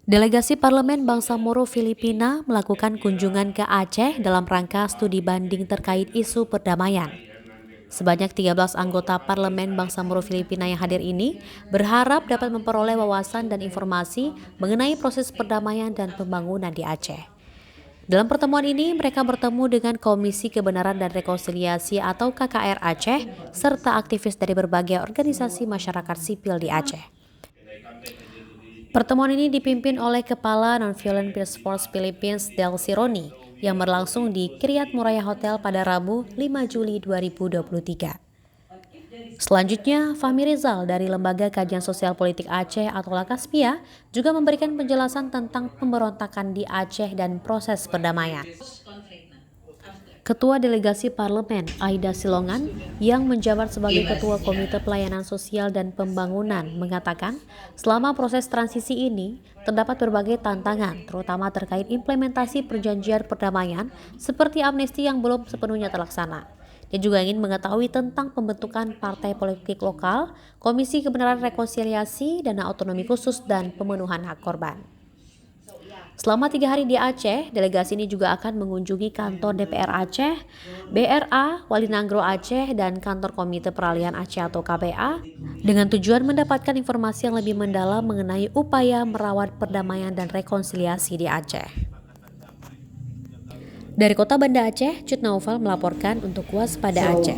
Delegasi Parlemen Bangsa Moro Filipina melakukan kunjungan ke Aceh dalam rangka studi banding terkait isu perdamaian. Sebanyak 13 anggota Parlemen Bangsa Moro Filipina yang hadir ini berharap dapat memperoleh wawasan dan informasi mengenai proses perdamaian dan pembangunan di Aceh. Dalam pertemuan ini, mereka bertemu dengan Komisi Kebenaran dan Rekonsiliasi atau KKR Aceh, serta aktivis dari berbagai organisasi masyarakat sipil di Aceh. Pertemuan ini dipimpin oleh Kepala Non-Violent Peace Force Philippines Delcy Roni yang berlangsung di Kiryat Moraya Hotel pada Rabu 5 Juli 2023. Selanjutnya, Fahmi Rizal dari Lembaga Kajian Sosial Politik Aceh atau Lakaspia juga memberikan penjelasan tentang pemberontakan di Aceh dan proses perdamaian. Ketua Delegasi Parlemen Aida Silongan yang menjabat sebagai Ketua Komite Pelayanan Sosial dan Pembangunan mengatakan selama proses transisi ini terdapat berbagai tantangan terutama terkait implementasi perjanjian perdamaian seperti amnesti yang belum sepenuhnya terlaksana. Dia juga ingin mengetahui tentang pembentukan partai politik lokal, Komisi Kebenaran Rekonsiliasi, Dana Otonomi Khusus, dan pemenuhan hak korban. Selama 3 hari di Aceh, delegasi ini juga akan mengunjungi kantor DPR Aceh, BRA, Wali Nanggro Aceh, dan kantor Komite Peralihan Aceh atau KPA dengan tujuan mendapatkan informasi yang lebih mendalam mengenai upaya merawat perdamaian dan rekonsiliasi di Aceh. Dari Kota Banda Aceh, Cut Naufal melaporkan untuk Waspada Aceh.